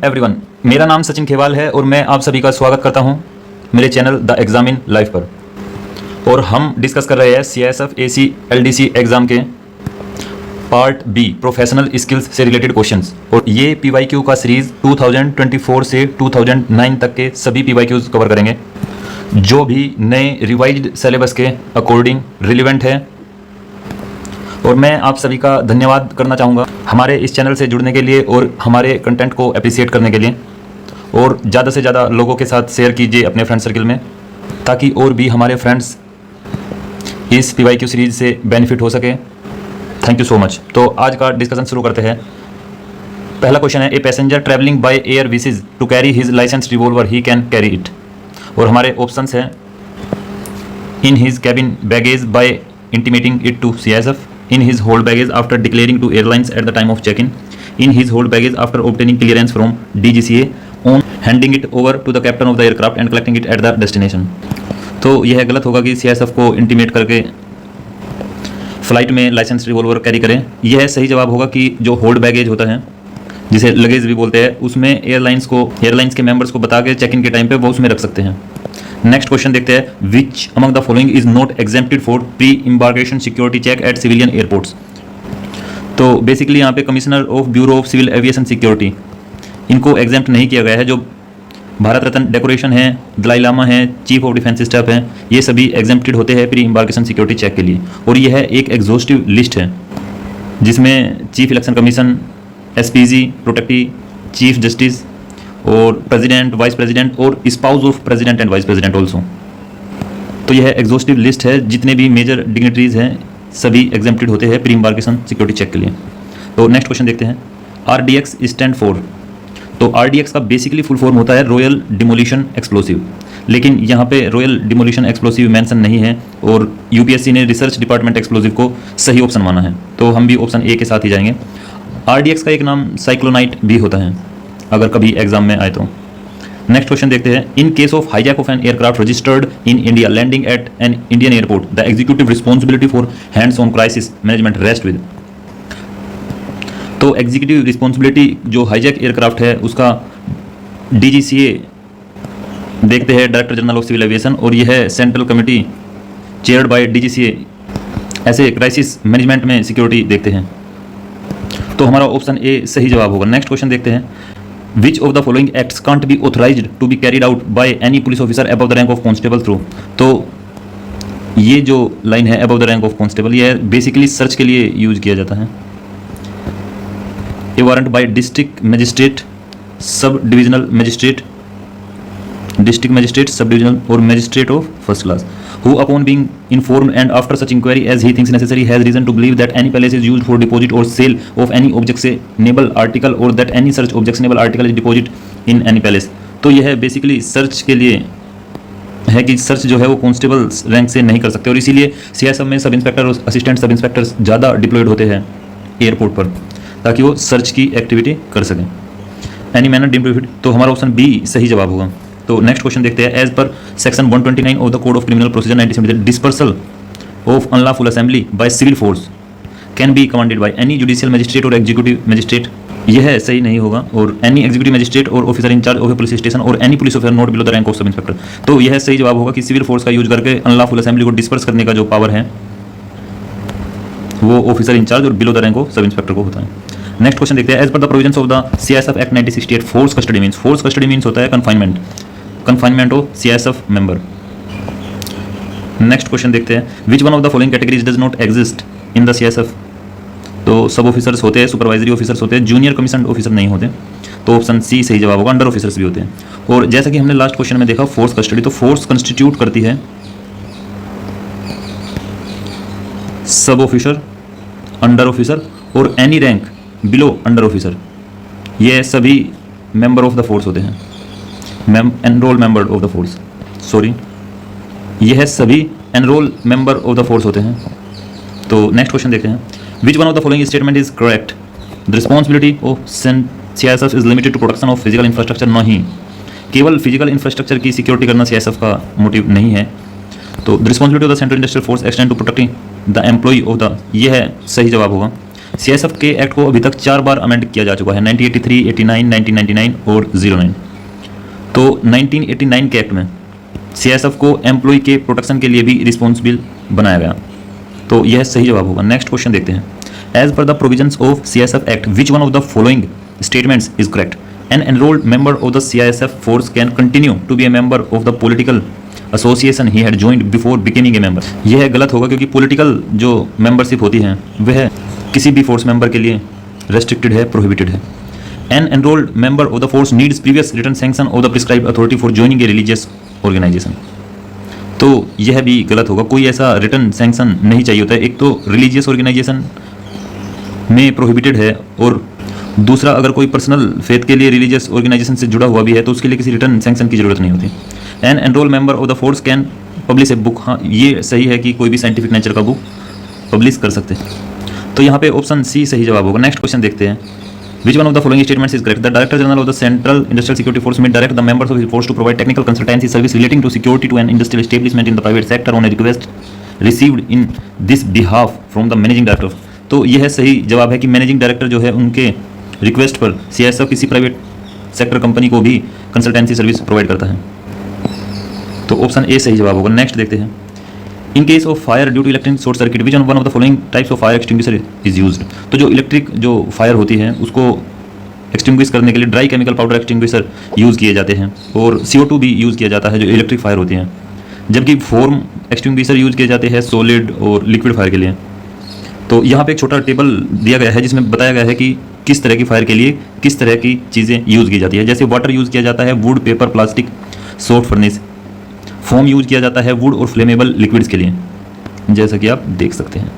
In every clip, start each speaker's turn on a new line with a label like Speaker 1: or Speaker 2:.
Speaker 1: Everyone, मेरा नाम सचिन खेवाल है और मैं आप सभी का स्वागत करता हूं मेरे channel the exam in life पर। और हम डिस्कस कर रहे हैं CISF AC LDC एग्ज़ाम के पार्ट बी प्रोफेशनल स्किल्स से रिलेटेड क्वेश्चंस। और ये PYQ का सीरीज़ 2024 से 2009 तक के सभी PYQs कवर करेंगे जो भी नए रिवाइज्ड सिलेबस के अकॉर्डिंग रिलेवेंट है। और मैं आप सभी का धन्यवाद करना चाहूँगा हमारे इस चैनल से जुड़ने के लिए और हमारे कंटेंट को अप्रिशिएट करने के लिए। और ज़्यादा से ज़्यादा लोगों के साथ शेयर कीजिए अपने फ्रेंड सर्कल में, ताकि और भी हमारे फ्रेंड्स इस PYQ सीरीज से बेनिफिट हो सके। Thank you so much. तो आज का डिस्कशन शुरू करते हैं। पहला क्वेश्चन है, a passenger travelling by air wishes to carry his licence revolver he can carry it. और हमारे ऑप्शंस हैं, in his cabin baggage by intimating it to CISF, in his hold baggage after declaring to airlines at the time of check-in, in his hold baggage after obtaining clearance from DGCA, on handing it over to the captain of the aircraft and collecting it at the destination। तो यह गलत होगा कि CISF को intimate करके flight में licence revolver carry करें। यह सही जवाब होगा कि जो होल्ड बैगेज होता है, जिसे लगेज भी बोलते हैं, उसमें एयरलाइंस के मेंबर्स को बता के चेक इन के टाइम पे वो उसमें रख सकते हैं। नेक्स्ट क्वेश्चन देखते हैं, which among the following is not exempted for pre embarkation security check at civilian airports. तो बेसिकली यहाँ पे commissioner of bureau of civil aviation security, इनको एग्जेम्प्ट नहीं किया गया है। जो भारत रत्न डेकोरेशन है, दलाई लामा है, चीफ ऑफ डिफेंस स्टाफ है, ये सभी एग्जेम्प्टेड होते हैं प्री इम्बार्केशन सिक्योरिटी चेक के लिए। और यह एक एग्जॉस्टिव लिस्ट है जिसमें chief election commission, SPG, protectee, chief justice और प्रेसिडेंट, वाइस प्रेसिडेंट और spouse of president and vice president also. तो यह एग्जॉस्टिव लिस्ट है, जितने भी मेजर डिग्निटरीज हैं सभी एग्जेम्प्टेड होते हैं प्री इम्बार्केशन सिक्योरिटी चेक के लिए। तो नेक्स्ट क्वेश्चन देखते हैं, RDX स्टैंड फॉर। तो RDX का बेसिकली फुल फॉर्म होता है रॉयल डिमोलिशन एक्सप्लोसिव, लेकिन यहाँ पे रॉयल डिमोलिशन एक्सप्लोसिव मेंशन नहीं है और UPSC ने रिसर्च डिपार्टमेंट एक्सप्लोसिव को सही ऑप्शन माना है, तो हम भी ऑप्शन ए के साथ ही जाएंगे। RDX का एक नाम साइक्लोनाइट भी होता है अगर कभी एग्जाम में आए तो। नेक्स्ट क्वेश्चन देखते हैं, in case of hijack of an aircraft registered in India landing at an Indian airport, the executive responsibility for hands on crisis management rest with. तो एग्जीक्यूटिव रिस्पॉन्सिबिलिटी जो हाईजैक एयरक्राफ्ट है उसका DGCA देखते हैं, director general of civil aviation, और यह central committee chaired by DGCA ऐसे crisis management में सिक्योरिटी देखते हैं। तो हमारा ऑप्शन ए सही जवाब होगा। नेक्स्ट क्वेश्चन देखते हैं, which of the following acts can't be authorised to be carried out by any police officer above the rank of constable through. तो ये जो लाइन है above the rank of constable, ये बेसिकली सर्च के लिए use किया जाता है। A warrant by district magistrate, sub divisional magistrate, district magistrate, sub divisional और magistrate of first class, who upon being informed and after such inquiry as he thinks necessary has reason to believe that any palace is used for deposit or sale of any objectionable article or that any such objectionable article is deposit in any palace। तो यह basically search के लिए है कि search जो है वो constable rank से नहीं कर सकते, और इसीलिए CISF में सब इंस्पेक्टर और असिस्टेंट सब इंस्पेक्टर्स ज़्यादा डिप्लॉयड होते हैं एयरपोर्ट पर, ताकि वो सर्च की एक्टिविटी कर सकें। एनी मैनर डिप्लॉयड, तो हमारा ऑप्शन बी सही जवाब होगा। तो नेक्स्ट क्वेश्चन देखते हैं, as per section 129 of the code of criminal procedure 1973, dispersal of unlawful assembly by civil force can be commanded by any judicial magistrate or executive magistrate. यह सही नहीं होगा। और any executive magistrate or officer in charge of a police station or any police officer not below the rank of sub inspector. तो यह सही जवाब होगा कि सिविल फोर्स का यूज करके अनलॉफुल असेंबली को डिस्पर्स करने का जो पावर है वो ऑफिसर इंचार्ज और below the rank of sub inspector को होता है। नेक्स्ट क्वेश्चन देखते हैं, as per the provisions of the CISF act 1968, force custody means. Force custody means होता है confinement of CISF member. Next question देखते हैं, which one of the following categories does not exist in the CISF। तो सब officers होते हैं, supervisory officers होते हैं, जूनियर कमीशन ऑफिसर नहीं होते, तो ऑप्शन सी सही जवाब होगा। अंडर ऑफिसर्स भी होते हैं। और जैसा कि हमने लास्ट क्वेश्चन में देखा फोर्स कस्टडी, तो फोर्स कंस्टिट्यूट करती है सब ऑफिसर, अंडर ऑफिसर और any rank below under officer, ये सभी मेंबर ऑफ द फोर्स होते हैं, enrol member of the force, sorry, यह सभी enrol member of the force होते हैं। तो नेक्स्ट क्वेश्चन देखते हैं, which one of the following statement is correct, the responsibility of CISF is limited to protection of physical infrastructure. नहीं, केवल physical infrastructure की सिक्योरिटी करना CISF का मोटिव नहीं है। तो the responsibility of the central industrial force extend to protecting the employ of the, यह है सही जवाब होगा। सीआईएसएफ के एक्ट को अभी तक 4 बार अमेंड किया जा चुका है, 1983, 89, 1999 और 09। तो 1989 के एक्ट में सीआईएसएफ को एम्प्लॉय के प्रोटेक्शन के लिए भी रिस्पॉन्सिबल बनाया गया। तो यह सही जवाब होगा। नेक्स्ट क्वेश्चन देखते हैं। As per the provisions of CISF act which one of the following statements is correct? An enrolled member of the CISF force can continue to be a member of the political association he had joined before becoming a member. यह गलत होगा क्योंकि political जो membership होती है वह किसी भी फोर्स मेंबर के लिए रेस्ट्रिक्टेड है, प्रोहिबिटेड है। An enrolled member of the force needs previous written sanction of the prescribed authority for joining a religious organisation. तो यह भी गलत होगा, कोई ऐसा रिटन सैंक्शन नहीं चाहिए होता है। एक तो रिलीजियस ऑर्गेनाइजेशन में प्रोहिबिटेड है और दूसरा अगर कोई पर्सनल फेथ के लिए रिलीजियस ऑर्गेनाइजेशन से जुड़ा हुआ भी है तो उसके लिए किसी रिटर्न सैंक्शन की जरूरत नहीं होती। An enrol member of the force can publish a book. हाँ, ये सही है कि कोई भी साइंटिफिक नेचर का बुक पब्लिश कर सकते हैं। तो यहाँ पे ऑप्शन सी सही जवाब होगा। नेक्स्ट क्वेश्चन देखते हैं। Which one of the following statements is correct? The director general of the central industrial security force may direct the members of his force to provide technical consultancy service relating to security to an industrial establishment in the private sector on a request received in this behalf from the managing director. तो यह सही जवाब है कि managing director जो है उनके request पर सीआईएसएफ किसी प्राइवेट सेक्टर कंपनी को भी कंसल्टेंसी सर्विस प्रोवाइड करता है। तो ऑप्शन ए सही जवाब होगा। नेक्स्ट देखते हैं। In case of fire due to electric short circuit which one of the following types of fire extinguisher is used? तो जो इलेक्ट्रिक जो फायर होती है उसको एक्सटिंग्विश करने के लिए dry chemical powder extinguisher use किए जाते हैं और CO2 भी यूज़ किया जाता है जो इलेक्ट्रिक फायर होती है, जबकि फॉर्म एक्सटिंग्विशर यूज़ किए जाते हैं सॉलिड और लिक्विड फायर के लिए। तो यहाँ पे एक छोटा टेबल दिया गया है जिसमें बताया गया है कि किस तरह की फायर के लिए किस तरह की चीज़ें यूज़ की जाती है। जैसे वाटर यूज़ किया जाता है, would, paper, plastic, soft furnace. Foam use किया जाता है वुड और फ्लेमेबल लिक्विड्स के लिए, जैसा कि आप देख सकते हैं।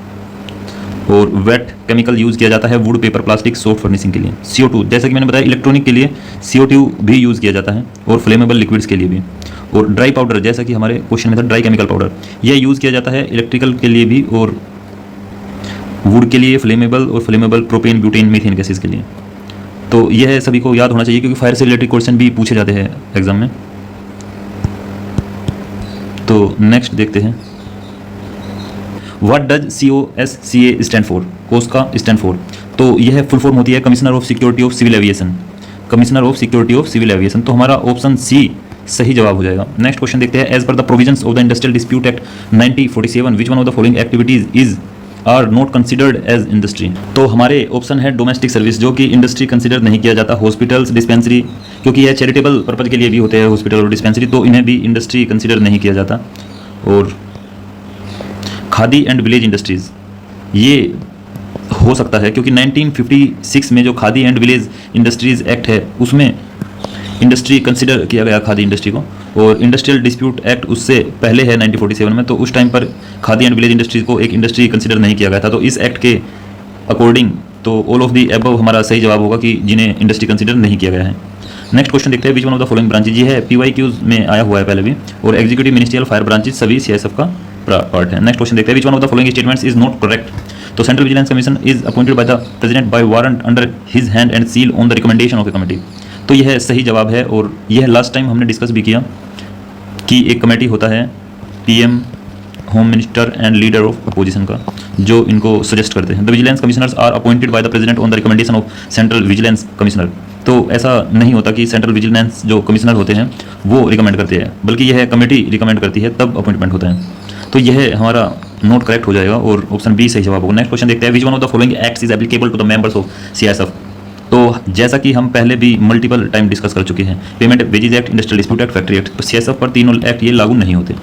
Speaker 1: और वेट केमिकल यूज़ किया जाता है would, paper, plastic, soft furnishing के लिए। CO2 जैसा कि मैंने बताया इलेक्ट्रॉनिक के लिए CO2 भी यूज़ किया जाता है और फ्लेमेबल लिक्विड्स के लिए भी। और ड्राई पाउडर जैसा कि हमारे क्वेश्चन में था ड्राई केमिकल पाउडर, यह यूज़ किया जाता है इलेक्ट्रिकल के लिए भी और वुड के लिए फ्लेमेबल और flammable propane, butane, methane gases के लिए। तो यह सभी को याद होना चाहिए क्योंकि फायर से रिलेटेड क्वेश्चन भी पूछे जाते हैं एग्जाम में। तो नेक्स्ट देखते हैं। What does COSCA stand for? कोस का स्टैंड फॉर, तो यह फुल फॉर्म होती है commissioner of security of civil aviation. Commissioner of security of civil aviation. तो हमारा ऑप्शन सी सही जवाब हो जाएगा। नेक्स्ट क्वेश्चन देखते हैं। As per the provisions of the industrial dispute act 1947 which one of the following activities is are not considered as industry? तो हमारे ऑप्शन है डोमेस्टिक सर्विस, जो कि इंडस्ट्री कंसिडर नहीं किया जाता। हॉस्पिटल्स, डिस्पेंसरी, क्योंकि यह चैरिटेबल पर्पज के लिए भी होते हैं हॉस्पिटल और डिस्पेंसरी, तो इन्हें भी इंडस्ट्री कंसिडर नहीं किया जाता। और खादी एंड विलेज इंडस्ट्रीज़ ये हो सकता है क्योंकि 1956 में जो khadi and village industries act है उसमें इंडस्ट्री कंसिडर किया गया खादी इंडस्ट्री को, और इंडस्ट्रियल डिस्प्यूट एक्ट उससे पहले है 1947 में, तो उस टाइम पर खादी एंड विलेज इंडस्ट्रीज को एक इंडस्ट्री कंसिडर नहीं किया गया था। तो इस एक्ट के अकॉर्डिंग तो ऑल ऑफ दी अबव हमारा सही जवाब होगा कि जिन्हें इंडस्ट्री कंसिडर नहीं किया गया है। नेक्स्ट क्वेश्चन देखते हैं। Which one of the following branches? ये है PYQs में आया हुआ है पहले भी, और एग्जीक्यूटिव मिनिस्ट्रियल फायर ब्रांचेज सभी CISF का पार्ट है। नेक्स्ट क्वेश्चन देखते हैं। Which one of the following statements is not correct? तो central vigilance commission is appointed by the president by warrant under his hand and seal on the recommendation of a committee. तो यह सही जवाब है, और यह लास्ट टाइम हमने discuss भी किया कि एक कमेटी होता है PM, home minister and leader of opposition का, जो इनको सजेस्ट करते हैं। The vigilance commissioners are appointed by the president on the recommendation of central vigilance commissioner. तो ऐसा नहीं होता कि सेंट्रल विजिलेंस जो कमिश्नर होते हैं वो रिकमेंड करते हैं, बल्कि यह कमेटी रिकमेंड करती है तब अपॉइंटमेंट होता है। तो यह हमारा नोट करेक्ट हो जाएगा और ऑप्शन बी सही जवाब होगा। नेक्स्ट क्वेश्चन देखते हैं। Which one of the following acts is applicable to the members of CISF? तो जैसा कि हम पहले भी मल्टीपल टाइम डिस्कस कर चुके हैं, payment wages act, industrial dispute act, factory act, तो CISF पर तीनों एक्ट ये लागू नहीं होते।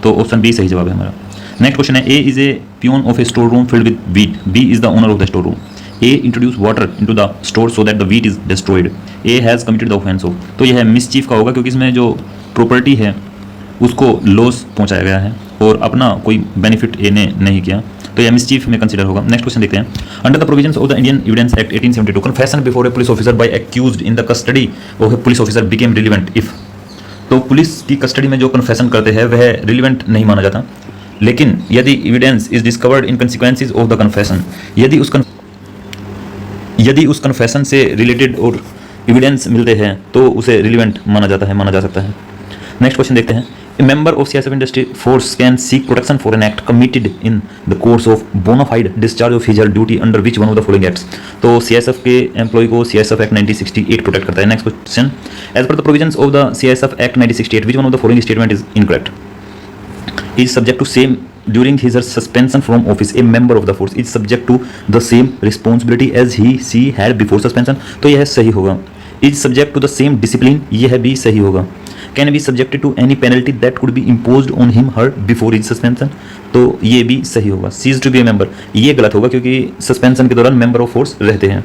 Speaker 1: तो ऑप्शन बी सही जवाब है हमारा। नेक्स्ट क्वेश्चन है। A is a peon of a store room filled with wheat, B is the owner of the store room. A introduce water into the store so that the wheat is destroyed, A has committed the offence of. तो यह mischief का होगा क्योंकि इसमें जो property है उसको loss पहुंचाया गया है और अपना कोई बेनिफिट ए ने नहीं किया, तो यह मिसचीफ में कंसीडर होगा। नेक्स्ट क्वेश्चन देखते हैं। Under the provisions of the Indian evidence act 1872 confession before a police officer by accused in the custody of a police officer became relevant if. तो पुलिस की कस्टडी में जो confession करते हैं वह रिलीवेंट नहीं माना जाता, लेकिन यदि evidence is discovered in consequences of the confession, यदि उस कन्फेशन से रिलेटेड और एविडेंस मिलते हैं तो उसे रिलीवेंट माना जा सकता है। नेक्स्ट क्वेश्चन देखते हैं। A member of CSF industry force can seek protection for an act committed in the course of bona fide discharge of his or her duty under which one of the following acts. तो CSF के employ को CSF Act 1968 protect करता है. Next question, as per the provisions of the CSF Act 1968 which one of the following statement is incorrect? Is subject to same during his or suspension from office. A member of the force is subject to the same responsibility as he had before suspension. तो यह सही होगा. Is subject to the same discipline, यह भी सही होगा. Can be subjected to any penalty that could be imposed on him her before his suspension. तो ये भी सही होगा. Cease to be a member, ये गलत होगा क्योंकि सस्पेंशन के दौरान मेंबर ऑफ फोर्स रहते हैं.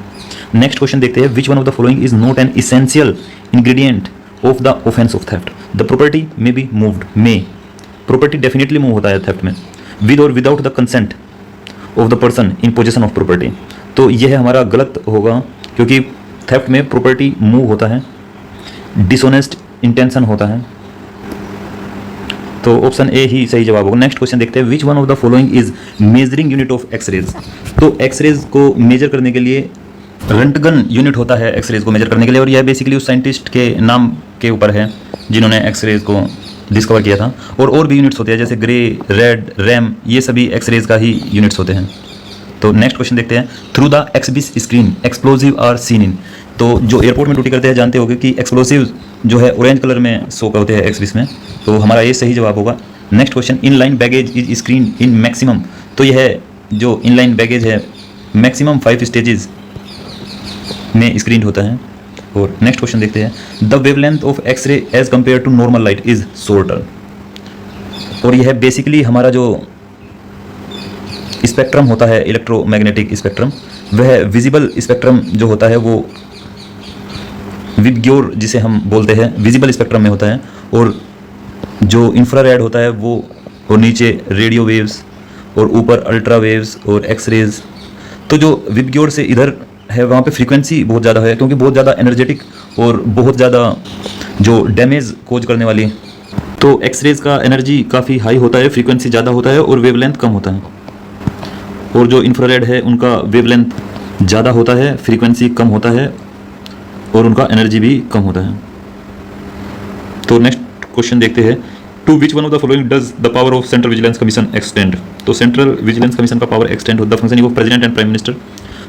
Speaker 1: नेक्स्ट क्वेश्चन देखते हैं. Which one of the following is not an essential ingredient of the offence of theft. The property may be moved. May property definitely move होता है थेफ्ट में, with और without the consent of the person in possession of property. तो यह हमारा गलत होगा क्योंकि थेफ्ट में प्रॉपर्टी मूव होता है, डिसऑनेस्ट इंटेंशन होता है. तो ऑप्शन ए ही सही जवाब होगा. नेक्स्ट क्वेश्चन देखते हैं. Which one of the following is measuring unit of acreage. तो एक्सरेज को मेजर करने के लिए रंटगन यूनिट होता है एक्सरेज को मेजर करने के लिए, और यह बेसिकली उस साइंटिस्ट के नाम के ऊपर है जिन्होंने एक्सरेज को डिस्कवर किया था. और भी यूनिट्स होते हैं जैसे ग्रे, रेड, रैम, ये सभी एक्सरेज का ही यूनिट्स होते हैं. तो नेक्स्ट क्वेश्चन देखते हैं. Through the XBIS screen explosive are seen in. तो जो एयरपोर्ट में ड्यूटी करते हैं जानते होंगे कि एक्सप्लोसिव जो है ऑरेंज कलर में शो होते हैं एक्सबिस में. तो हमारा ये सही जवाब होगा. Next question. In line baggage is screen in maximum. तो यह जो इन लाइन बैगेज है मैक्सिमम 5 स्टेजेस में स्क्रीन होता है. और नेक्स्ट क्वेश्चन देखते हैं. The wavelength of X-ray as compare to normal light is shorter. और यह बेसिकली हमारा जो स्पेक्ट्रम होता है इलेक्ट्रोमैग्नेटिक स्पेक्ट्रम, वह विजिबल स्पेक्ट्रम जो होता है वो विबग्योर जिसे हम बोलते हैं विजिबल स्पेक्ट्रम में होता है. और जो इंफ्रारेड होता है वो, और नीचे रेडियो वेव्स, और ऊपर अल्ट्रा वेव्स और एक्सरेज. तो जो विबग्योर से इधर है वहाँ पे फ्रीक्वेंसी बहुत ज़्यादा है क्योंकि बहुत ज़्यादा एनर्जेटिक और बहुत ज़्यादा जो डैमेज कोज करने वाली. तो एक्सरेज का एनर्जी काफ़ी हाई होता है, फ्रीक्वेंसी ज़्यादा होता है और वेवलेंथ कम होता है. और जो इंफ्रारेड है उनका वेवलेंथ ज़्यादा होता है, फ्रीक्वेंसी कम होता है और उनका एनर्जी भी कम होता है. तो नेक्स्ट क्वेश्चन देखते हैं. To which one of the following does the power of central vigilance commission extend. तो सेंट्रल विजिलेंस कमीशन का पावर एक्सटेंड होता है. The function of president and prime minister,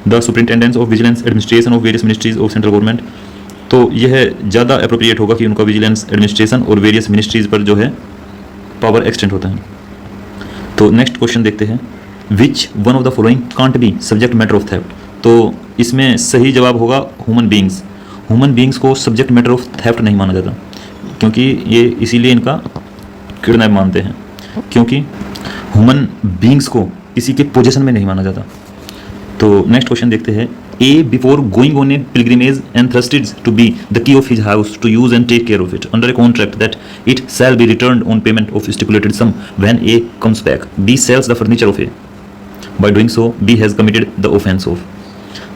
Speaker 1: the superintendence of vigilance administration of various ministries of central government. तो यह ज़्यादा appropriate होगा कि उनका विजिलेंस एडमिनिस्ट्रेशन और वेरियस मिनिस्ट्रीज पर जो है पावर एक्सटेंड होता है. तो नेक्स्ट क्वेश्चन देखते हैं. Which one of the following can't be subject matter of theft. तो इसमें सही जवाब होगा ह्यूमन बींग्स. ह्यूमन बींग्स को सब्जेक्ट मैटर ऑफ थेफ्ट नहीं माना जाता क्योंकि ये इसीलिए इनका किडनैप मानते हैं क्योंकि ह्यूमन बींग्स को किसी के पोजीशन में नहीं माना जाता. तो नेक्स्ट क्वेश्चन देखते हैं. A before going on a pilgrimage entrusted to B the key of his house to use and take care of it under a contract that it shall be returned on payment of stipulated sum when A comes back. B sells the furniture of A. By doing so B has committed the offence of.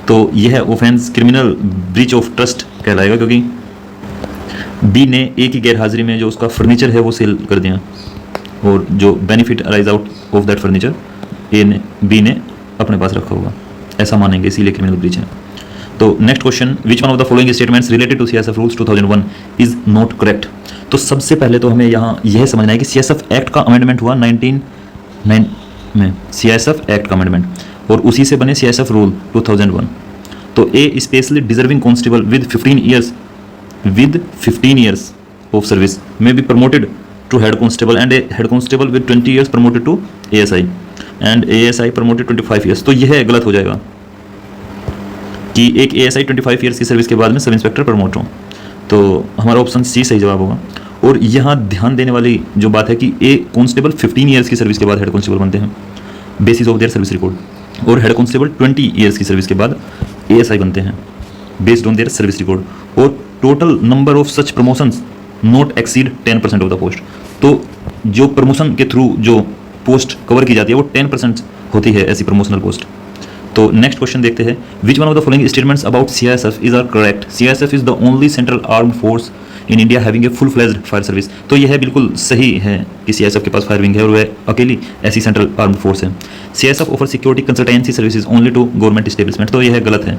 Speaker 1: तो यह offence criminal breach of trust कहलाएगा क्योंकि B ने ए की गैर हाजिरी में जो उसका फर्नीचर है वो सेल कर दिया और जो benefit arise out of that furniture B ने अपने पास रखा होगा, ऐसा मानेंगे, इसीलिए क्रिमिनल ब्रीच है. तो next question. Which one of the following statements related to CSF rules 2001 is not correct. तो सबसे पहले तो हमें यहाँ यह समझना है कि सीएसएफ एक्ट का अमेंडमेंट हुआ 1909 में, सीएसएफ एक्ट का अमेंडमेंट, और उसी से बने सीएसएफ रूल 2001. तो a specially deserving constable with 15 years of service may be promoted to head constable and a head constable with 20 years promoted to ASI and ASI promoted 25 years. तो यह गलत हो जाएगा कि एक ASI 25 years की service के बाद में सब इंस्पेक्टर प्रमोट हो. तो हमारा ऑप्शन सी सही जवाब होगा. और यहाँ ध्यान देने वाली जो बात है कि ए कांस्टेबल 15 years की सर्विस के बाद हेड कांस्टेबल बनते हैं basis of their service record, और हेड कांस्टेबल 20 years की सर्विस के बाद ASI बनते हैं based on their service record. और total number of such promotions not exceed 10% of the post. तो जो प्रमोशन के थ्रू जो पोस्ट कवर की जाती है वो 10% होती है ऐसी प्रमोशनल पोस्ट. तो नेक्स्ट क्वेश्चन देखते हैं. Which one of the following statements about CISF is are correct. CISF is the only central armed force in India having a full fledged fire service. तो यह बिल्कुल सही है कि सीआईएसएफ के पास फायर विंग है और वह अकेली ऐसी सेंट्रल आर्म्ड फोर्स है. CISF offer security consultancy services only to government establishment. तो यह गलत है,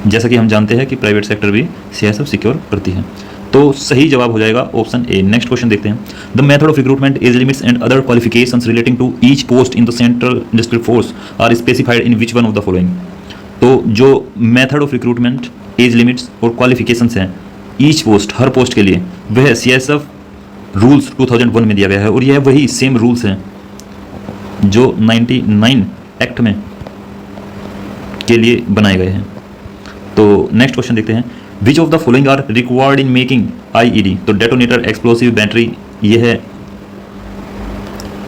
Speaker 1: जैसा कि हम जानते हैं कि प्राइवेट सेक्टर भी सीआईएसएफ सिक्योर करती है. तो सही जवाब हो जाएगा ऑप्शन ए। नेक्स्ट क्वेश्चन देखते हैं। The method of recruitment, age limits and other qualifications relating to each post in the central industrial force are specified in which one of the following. तो जो method of recruitment, age limits और qualifications हैं each post, हर post के लिए, वह CISF rules 2001 में दिया गया है और यह वही सेम रूल्स हैं जो 99 एक्ट में के लिए बनाए गए हैं। तो नेक्स्ट क्वेश्चन देखते हैं। Which of the following are required in making IED। तो डेटोनेटर, एक्सप्लोसिव, बैटरी, ये है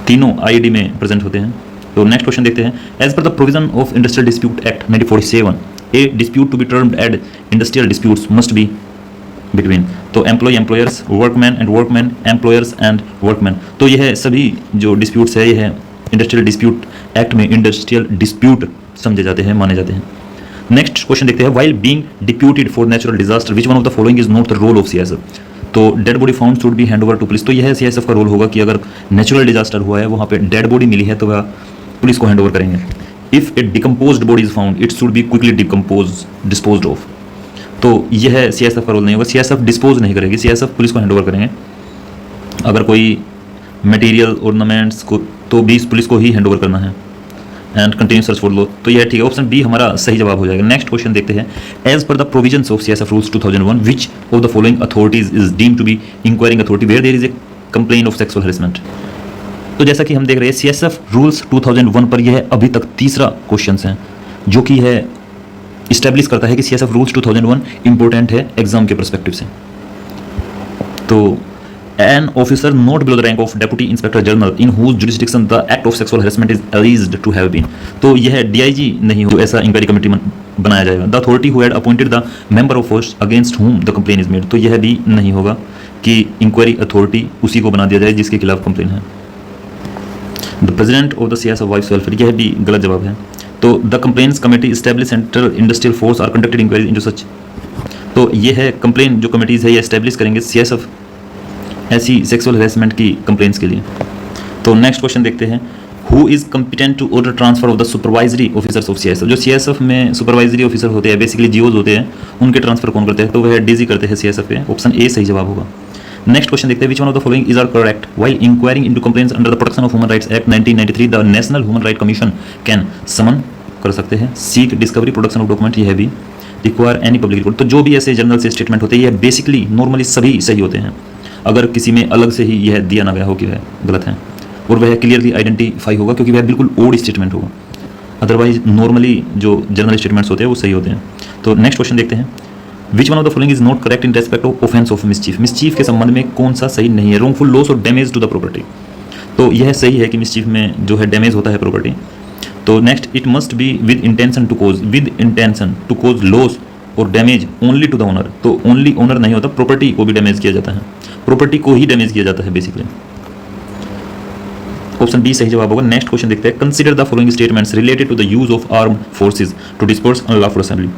Speaker 1: तीनों IED में प्रेजेंट होते हैं। तो नेक्स्ट क्वेश्चन देखते हैं। As per the provision of industrial dispute act 1947, a dispute to be termed as industrial disputes must be between. तो employ, employers, workman and workman, employers and workman. तो यह सभी जो डिस्प्यूट्स है यह इंडस्ट्रियल डिस्प्यूट एक्ट में industrial dispute समझे जाते हैं, माने जाते हैं। नेक्स्ट क्वेश्चन देखते हैं। While being deputed for natural disaster which one of the following is not the role of CISF। तो dead body found should be hand over to police. तो यह CISF का रोल होगा कि अगर नेचुरल डिजास्टर हुआ है, वहाँ पे डेड बॉडी मिली है, तो वह पुलिस को हैंड ओवर करेंगे। If A decomposed body is found it should be quickly disposed of. तो यह CISF का रोल नहीं होगा, CISF डिस्पोज नहीं करेगी, CISF पुलिस को हैंड ओवर करेंगे। अगर कोई मटेरियल ऑर्नामेंट्स को तो भी पुलिस को ही हैंड ओवर करना है। And continue search for low, तो यह ठीक है, ऑप्शन बी हमारा सही जवाब हो जाएगा। नेक्स्ट क्वेश्चन देखते हैं। As per the provisions of CISF rules 2001 which of the following authorities is deemed to be inquiring authority where there is a complaint of sexual harassment. तो जैसा कि हम देख रहे हैं CISF रूल्स 2001 पर यह अभी तक तीसरा क्वेश्चन है जो कि है इस्टेब्लिश करता है कि CISF रूल्स 2001 इंपॉर्टेंट है एग्जाम के परस्पेक्टिव से। तो an officer not below the rank of deputy inspector general in whose jurisdiction the act of sexual harassment is alleged to have been। तो यह DIG नहीं हो, ऐसा इंक्वायरी कमेटी बनाया जाएगा। The authority who had appointed the member of force against whom the complain is made. तो यह भी नहीं होगा कि इंक्वायरी अथॉरिटी उसी को बना दिया जाए जिसके खिलाफ कंप्लेन है। The president of the CISF wife welfare, यह भी गलत जवाब है। तो the complaints committee establish central industrial force are conducted inquiry into such. तो यह है कंप्लेन जो कमेटीज है ये इस्टेब्लिश करेंगे CISF ऐसी सेक्सुअल हैरेसमेंट की कंप्लेंट्स के लिए। तो नेक्स्ट क्वेश्चन देखते हैं। Who is competent to order transfer of the supervisory officers of CISF। जो CISF में सुपरवाइजरी ऑफिसर होते हैं, बेसिकली GOs होते हैं, उनके ट्रांसफर कौन करते हैं? तो वह DG करते हैं CISF पे। ऑप्शन ए सही जवाब होगा। नेक्स्ट क्वेश्चन देखते हैं। Which one of the following is are correct while inquiring into complaints under the protection of human rights act 1993 the national human right commission can summon कर सकते हैं, seek discovery, production of document, यह भी require any public record. तो जो भी ऐसे general से स्टेटमेंट होते हैं यह बेसिकली नॉर्मली सभी सही होते हैं, अगर किसी में अलग से ही यह दिया ना गया हो कि वह गलत है और वह क्लियरली आइडेंटिफाई होगा क्योंकि वह बिल्कुल ओड स्टेटमेंट होगा। अदरवाइज नॉर्मली जो जनरल स्टेटमेंट्स होते हैं वो सही होते हैं। तो नेक्स्ट क्वेश्चन देखते हैं। Which one of the following is not correct in respect of offence of mischief. Mischief के संबंध में कौन सा सही नहीं है? Wrongful loss or damage to the property. तो यह सही है कि मिसचीफ में जो है डैमेज होता है प्रॉपर्टी। तो next, it must be with intention to cause loss or damage only to the owner. तो ओनली ओनर नहीं होता, प्रॉपर्टी को भी डैमेज किया जाता है, प्रॉपर्टी को ही डैमेज किया जाता है बेसिकली। ऑप्शन बी सही जवाब होगा। नेक्स्ट क्वेश्चन देखते हैं। Consider the following statements related to the use of armed forces to disperse unlawful assembly.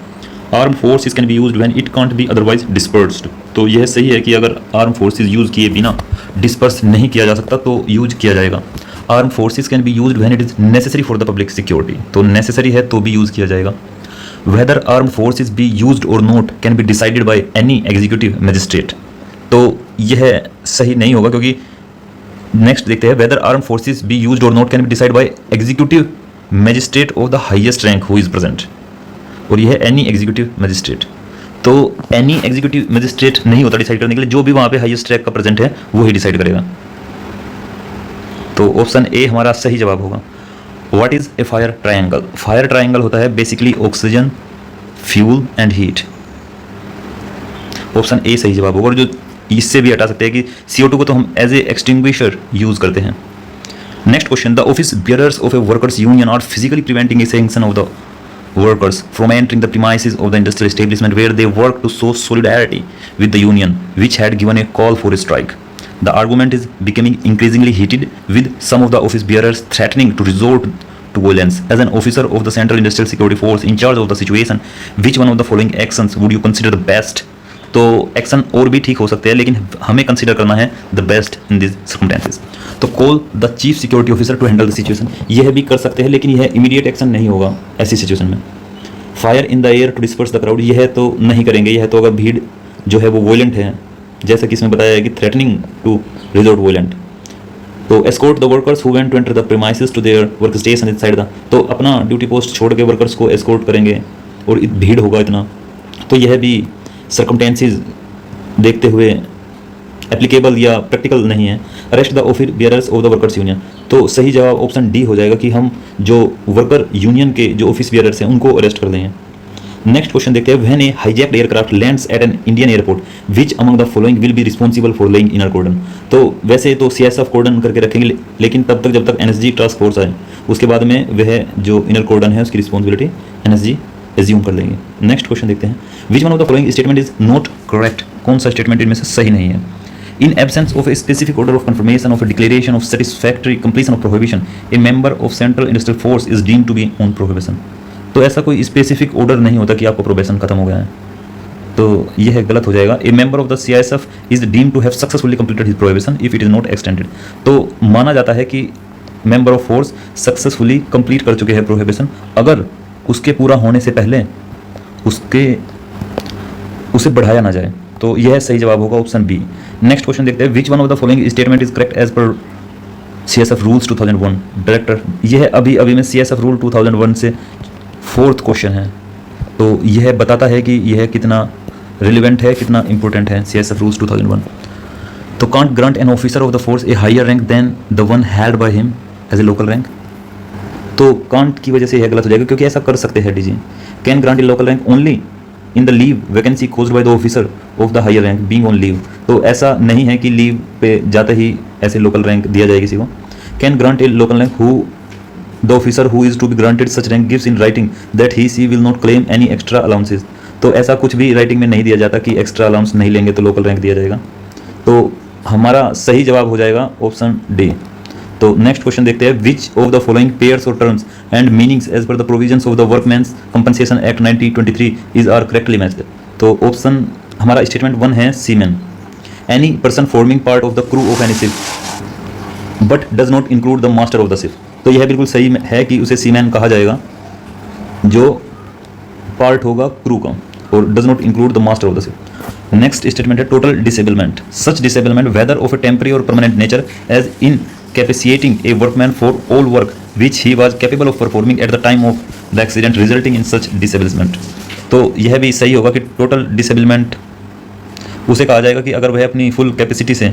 Speaker 1: Arm forces can be used when it can't be otherwise dispersed. तो यह सही है कि अगर आर्म फोर्सेस यूज किए बिना डिस्पर्स नहीं किया जा सकता तो यूज किया जाएगा। Arm forces can be used when it is necessary for the public security. तो नेसेसरी है तो भी यूज किया जाएगा। Whether arm forces be used or not can be decided by any executive magistrate. तो यह सही नहीं होगा क्योंकि नेक्स्ट देखते हैं। Whether arm forces be used or not can be decide by executive magistrate of the highest rank who is present, और यह है एनी एग्जीक्यूटिव मजिस्ट्रेट। तो एनी एग्जीक्यूटिव मजिस्ट्रेट नहीं होता डिसाइड करने के लिए, जो भी वहां पे हाईएस्ट रैंक का प्रेजेंट है वो ही डिसाइड करेगा। तो ऑप्शन ए हमारा सही जवाब होगा। What is a fire triangle? Fire triangle होता है basically oxygen, fuel and heat. Option A सही जवाब होगा। और जो इससे भी हटा सकते हैं कि CO2 को तो हम एज ए एक्सटिंग्विशर यूज करते हैं। Next question. The office bearers of a workers union are physically preventing a sanction of the workers from entering the premises of the industrial establishment where they work to show solidarity with the union which had given a call for a strike. The argument is becoming increasingly heated with some of the office bearers threatening to resort to violence. As an officer of the Central Industrial Security Force in charge of the situation, which one of the following actions would you consider the best? तो action और भी ठीक हो सकते हैं लेकिन हमें consider करना है the best in this circumstances. तो call the chief security officer to handle the situation, यह भी कर सकते हैं लेकिन यह इमीडिएट एक्शन नहीं होगा ऐसी सिचुएशन में। Fire in the air to disperse the crowd, यह तो नहीं करेंगे, यह तो अगर भीड़ जो है वो वॉयलेंट है जैसा कि इसमें बताया है कि थ्रेटनिंग टू रिजोर्ट वोलेंट। तो escort the workers who went to enter the premises to their work station inside the, तो अपना ड्यूटी पोस्ट छोड़ के वर्कर्स को एस्कॉर्ट करेंगे और भीड़ होगा इतना, तो यह भी सर्कमटेंसेस देखते हुए एप्लीकेबल या प्रैक्टिकल नहीं है। Arrest the office bearers of the workers union, तो सही जवाब ऑप्शन डी हो जाएगा कि हम जो वर्कर यूनियन के जो ऑफिस बियरर्स हैं उनको अरेस्ट कर देंगे। नेक्स्ट क्वेश्चन देखते हैं, when a hijacked aircraft lands at an Indian airport which among the following will be responsible for laying inner cordon. तो वैसे तो सीएसएफ कॉर्डन करके रखेंगे, लेकिन तब तक जब तक एनएसजी टास्क फोर्स आए उसके बाद में वह जो इनर कॉर्डन है उसकी रिस्पॉन्सिबिलिटी एनएसजी एज्यूम कर लेंगे। नेक्स्ट क्वेश्चन देखते हैं, which one of the following statement is not correct, कौन सा स्टेटमेंट इनमें से सही नहीं है। In absence of a specific order of confirmation of a declaration of satisfactory completion of prohibition, a member of Central Industrial Force is deemed to be on prohibition। तो ऐसा कोई स्पेसिफिक ऑर्डर नहीं होता कि आपका प्रोबेशन खत्म हो गया है, तो यह गलत हो जाएगा। A member of the CISF is deemed to have successfully completed his prohibition if it is not extended. तो माना जाता है कि member of force successfully complete कर चुके हैं प्रोहिबिशन, अगर उसके पूरा होने से पहले उसे बढ़ाया ना जाए, तो यह सही जवाब होगा ऑप्शन बी। नेक्स्ट क्वेश्चन देखते हैं, which one of the following statement is correct as per CSF rules 2001 director. यह अभी में सीएसएफ रूल 2001 से 4th क्वेश्चन है, तो यह बताता है कि यह कितना रिलेवेंट है, कितना इंपॉर्टेंट है सीएसएफ रूल्स 2001। तो can't grant an officer of the force a higher rank than the one held by him as a local rank. तो कांट की वजह से यह गलत हो जाएगा, क्योंकि ऐसा कर सकते हैं DG. Can grant a local rank only in the leave vacancy caused by the officer of the higher rank being on leave. तो ऐसा नहीं है कि लीव पे जाते ही ऐसे लोकल रैंक दिया जाए किसी को। Can grant a local rank who the officer who is to be granted such rank gives in writing that he she will not claim any extra allowances. तो ऐसा कुछ भी राइटिंग में नहीं दिया जाता कि एक्स्ट्रा अलाउंस नहीं लेंगे तो लोकल रैंक दिया जाएगा। तो हमारा सही जवाब हो जाएगा ऑप्शन डी। तो नेक्स्ट क्वेश्चन देखते हैं, which of the following pairs or terms and meanings as per the provisions of the workman's compensation act 1923 is are correctly matched. तो ऑप्शन हमारा स्टेटमेंट 1 है seaman. Any person forming part of the crew of any ship but does not include the master of the ship. तो यह बिल्कुल सही है कि उसे सीमैन कहा जाएगा जो पार्ट होगा क्रू का और does not include the master of the ship. Next statement है total disablement. Such disablement whether of a temporary or permanent nature as in capacitating a workman for all work which he was capable of performing at the time of the accident resulting in such disablement। तो यह भी सही होगा कि total disablement उसे कहा जाएगा कि अगर वह अपनी फुल कैपेसिटी से,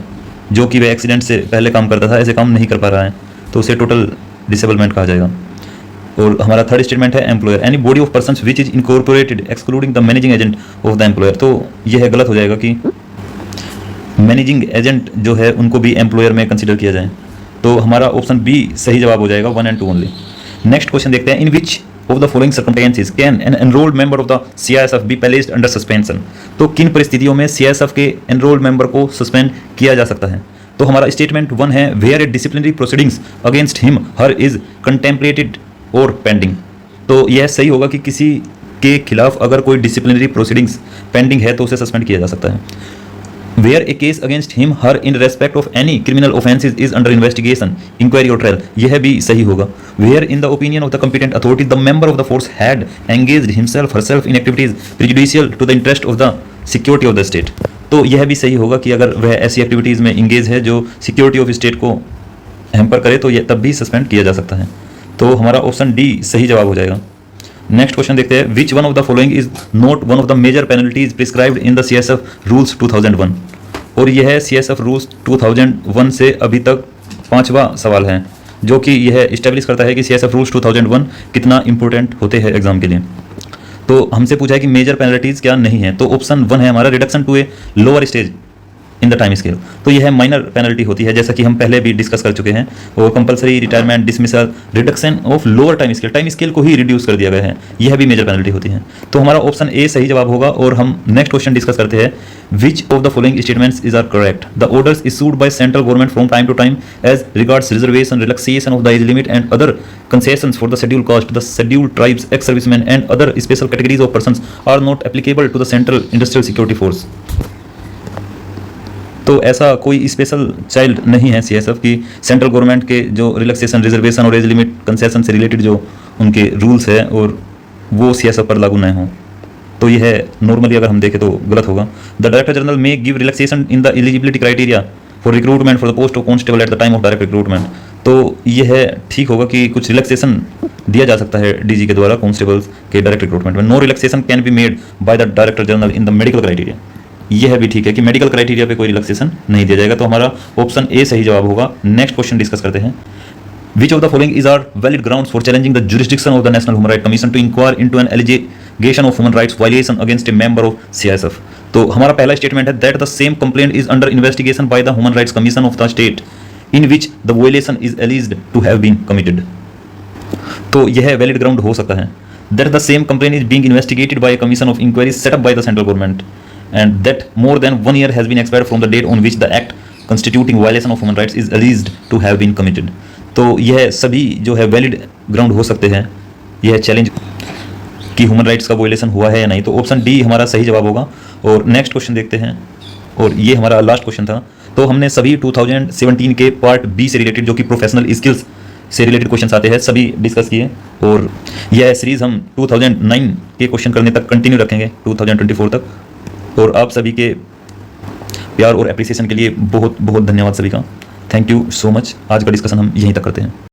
Speaker 1: जो कि वह एक्सीडेंट से पहले काम करता था, ऐसे काम नहीं कर पा रहा है, तो उसे टोटल डिसेबलमेंट कहा जाएगा। और हमारा थर्ड स्टेटमेंट है employer. Any body of persons which is incorporated excluding the managing agent of the employer. तो यह गलत हो जाएगा कि मैनेजिंग एजेंट जो है उनको भी एम्प्लॉयर में कंसिडर किया जाए। तो हमारा ऑप्शन बी सही जवाब हो जाएगा, 1 and 2 ओनली। नेक्स्ट क्वेश्चन देखते हैं, in which of the following circumstances can an enrolled member of the CISF be placed under suspension. तो किन परिस्थितियों में सीआईएसएफ के एनरोल्ड मेंबर को सस्पेंड किया जा सकता है। तो हमारा स्टेटमेंट 1 है, where a disciplinary proceedings against him her is contemplated और पेंडिंग। तो यह सही होगा कि किसी के खिलाफ अगर कोई डिसिप्लिनरी प्रोसीडिंग्स पेंडिंग है तो उसे सस्पेंड किया जा सकता है। Where a case against him, her in respect of any criminal offences is under investigation, inquiry or trial, यह भी सही होगा। Where in the opinion of the competent authority the member of the force had engaged himself herself in activities prejudicial to the interest of the security of the state। तो यह भी सही होगा कि अगर वह ऐसी एक्टिविटीज़ में इंगेज है जो सिक्योरिटी ऑफ स्टेट को हैम्पर करे तो यह तब भी सस्पेंड किया जा सकता है। तो हमारा ऑप्शन डी सही जवाब हो जाएगा। नेक्स्ट क्वेश्चन देखते हैं, which one of the following is not one of the major penalties prescribed in the CSF rules 2001। और यह है सीएसएफ रूल्स 2001 से अभी तक 5वां सवाल है, जो कि यह इस्टेब्लिश करता है कि सीएसएफ रूल्स 2001 कितना इंपॉर्टेंट होते हैं एग्जाम के लिए। तो हमसे पूछा है कि मेजर पेनल्टीज क्या नहीं है, तो ऑप्शन 1 है हमारा, reduction to a lower stage in the time scale. तो यह माइनर पेनल्टी होती है, जैसा कि हम पहले भी डिस्कस कर चुके हैं। और compulsory retirement, dismissal, reduction of lower time scale को ही रिड्यूस कर दिया गया है, यह भी मेजर पेनल्टी होती है। तो हमारा ऑप्शन ए सही जवाब होगा। और हम नेक्स्ट क्वेश्चन डिस्कस करते हैं, which of the following statements is are correct. The orders issued by central government from time to time as regards reservation, relaxation of the age limit and other concessions for the schedule caste, the schedule tribes, ex serviceman and other special categories of persons are not applicable to the central industrial security force. तो ऐसा कोई special child नहीं है CSF की central government के जो relaxation, reservation और age limit concession से रिलेटेड जो उनके रूल्स है और वो सीएसएफ पर लागू न हो। तो ये है नॉर्मली अगर हम देखें तो गलत होगा। The director general may give relaxation in the eligibility criteria for recruitment for the post of constable at the time of direct recruitment. तो यह है ठीक होगा कि कुछ रिलैक्सेशन दिया जा सकता है डीजी के द्वारा कांस्टेबल्स के डायरेक्ट रिक्रूटमेंट में। No relaxation can be made by the director general in the medical criteria. यह भी ठीक है कि मेडिकल क्राइटेरिया पे कोई रिलैक्सेशन नहीं दिया जाएगा। तो हमारा ऑप्शन ए सही जवाब होगा। नेक्स्ट क्वेश्चन डिस्कस करते हैं। Which of the following is are valid grounds for challenging the jurisdiction of the National Human Rights Commission to inquire into an allegation of human rights violation against a member of CISF? तो हमारा पहला statement है that the same complaint is under investigation by the Human Rights Commission of the state in which the violation is alleged to have been committed. तो यह valid ground हो सकता है। That the same complaint is being investigated by a commission of inquiry set up by the central government and that more than 1 year has been expired from the date on which the act constituting violation of human rights is alleged to have been committed. तो यह सभी जो है valid ground हो सकते हैं यह challenge कि ह्यूमन राइट्स का वायलेशन हुआ है या नहीं। तो ऑप्शन डी हमारा सही जवाब होगा। और नेक्स्ट क्वेश्चन देखते हैं और ये हमारा लास्ट क्वेश्चन था। तो हमने सभी 2017 के पार्ट बी से रिलेटेड जो कि प्रोफेशनल स्किल्स से रिलेटेड क्वेश्चन आते हैं सभी डिस्कस किए और यह सीरीज़ हम 2009 के क्वेश्चन करने तक कंटिन्यू रखेंगे 2024 तक। और आप सभी के प्यार और एप्रिसिएशन के लिए बहुत बहुत धन्यवाद सभी का। Thank you so much. आज का डिस्कशन हम यहीं तक करते हैं।